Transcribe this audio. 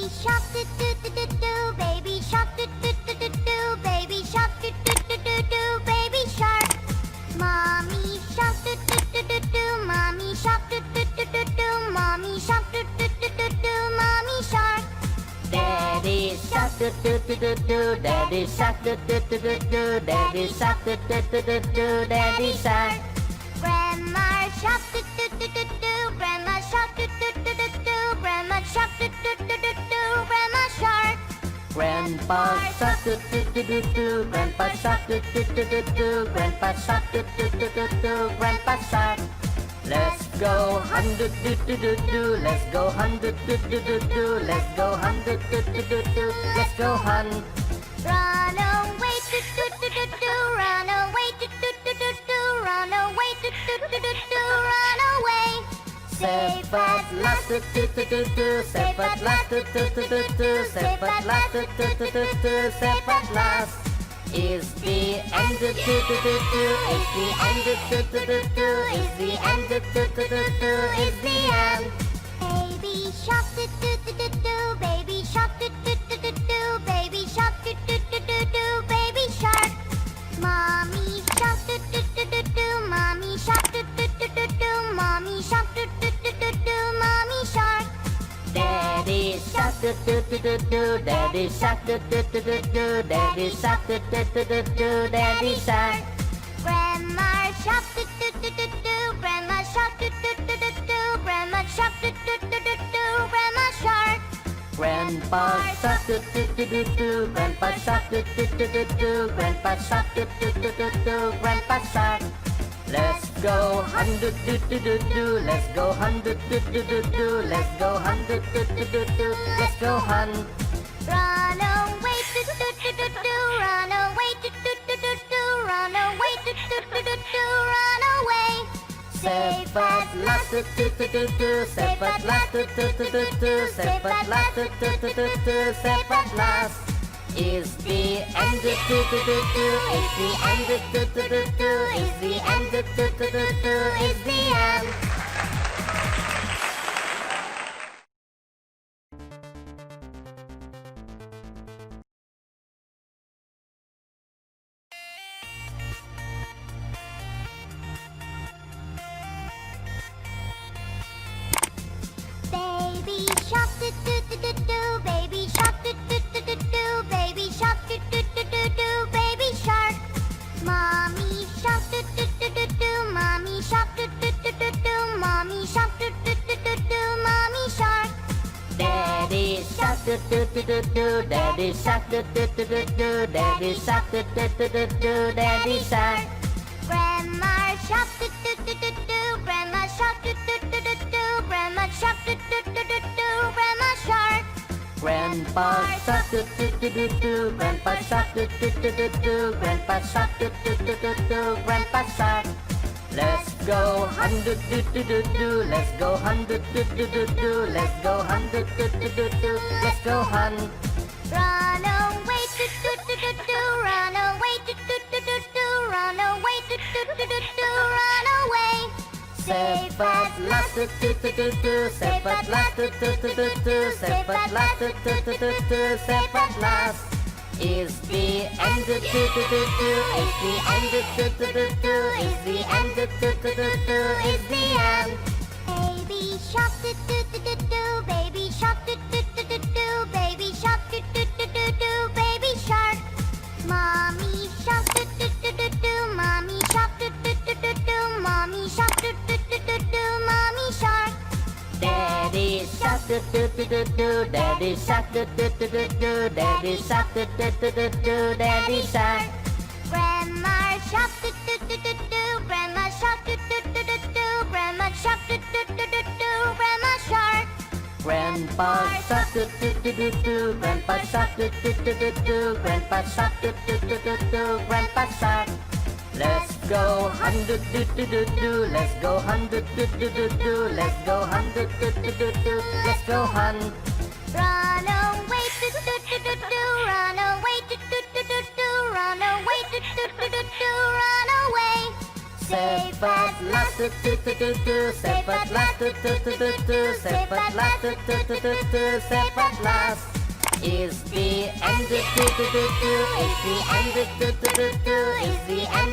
shark do do do do do, baby shark do do do do do, baby shark do do do do do, baby shark. Mommy shark do do do do do, mommy shark do do do do do, mommy shark do do do do do, mommy shark. Daddy shark do do do do do, daddy shark do do do do do, daddy shark do do do do do, daddy shark. Grandma shark do do do do do, grandma shark do do do do do, grandma shark do do do do do, grandma shark. Grandpa shark do do do do do, grandpa shark do do do do do, grandpa shark do do do do do, grandpa shark. Let's go hunt do do do do do, let's go hunt do do do do do, let's go hunt do do do do do, let's go hunt. Run away do do do do do, run away do do do do do, run away do do do do do, run away. Save at last do do do do do, save at last do do do do do, save at last do do do do do, save at last. Is the end do do do do do, is the end do do do do do, is the end do do do do do, is the end. Baby shark do do do do do, baby shark do do do do do, baby shark do do do do do, baby shark. Mommy shark do do do do do, mommy shark do do do do do, mommy shark do do do do do, mommy shark. Daddy shark do do do do do, daddy shark do do do do do, daddy shark do do do do do, daddy shark. Grandma shark do do do do do, grandma shark do do do do do, grandma shark do do do do do, grandma shark. Grandpa shark do do do do do, grandpa shark do do do do do, grandpa shark do do do do do, grandpa shark. Let's go hunt do do do do do, let's go hunt do do do do do, let's go hunt do do do do do, let's go hunt. Run away do do do do do, run away do do do do do, run away do do do do do, run away. Save at last do do do do do, save at last do do do do do, save at last do do do do do, save at last. Is the end do do do do do, is the end do do do do do, is the end do do do do do, is the end. Baby shark do do do do do, baby shark do do do do do, baby shark do do do do do, baby shark. Mommy shark do do do do do, mommy shark do do do do do, mommy shark do do do do do, mommy shark. Daddy shark do do do do do, daddy shark do do do do do, daddy shark do do do do do, daddy shark. Grandma shark do do do do do, grandma shark do do do do do, grandma shark do do do do do, grandma shark. Grandpa shark do do do do do, grandpa shark do do do do do, grandpa shark do do do do do, grandpa shark. Let's go hunt do do do do do, let's go hunt do do do do do, let's go hunt do do do do do, let's go hunt. Run away do do do do do, run away do do do do do, run away do do do do do, run away. Save at last do do do do do, save at last do do do do do, save at last do do do do do, save at last. Is the end do do do do do, is the end do do do do do, is the end do do do do do, is the end. Baby shark do do do do do, baby shark do do do do do, baby shark do do do do do, baby shark. Mommy shark do do do do do, mommy shark do do do do do, mommy shark do do do do do, mommy shark. Daddy shark do do do do do, daddy shark do do do do do, daddy shark do do do do do, daddy shark. Grandma shark do do do do do, grandma shark do do do do do, grandma shark do do do do do, grandma shark. Grandpa shark do do do do do, grandpa shark do do do do do, grandpa shark do do do do do, grandpa shark. Let's go hunt do do do do do, let's go hunt do do do do do, let's go hunt do do do do do, let's go hunt. Run away do do do do do, run away do do do do do, run away do do do do do, run away. Save safe at last, safe at last, safe at last, safe at last. Is the end, is the end, is the end.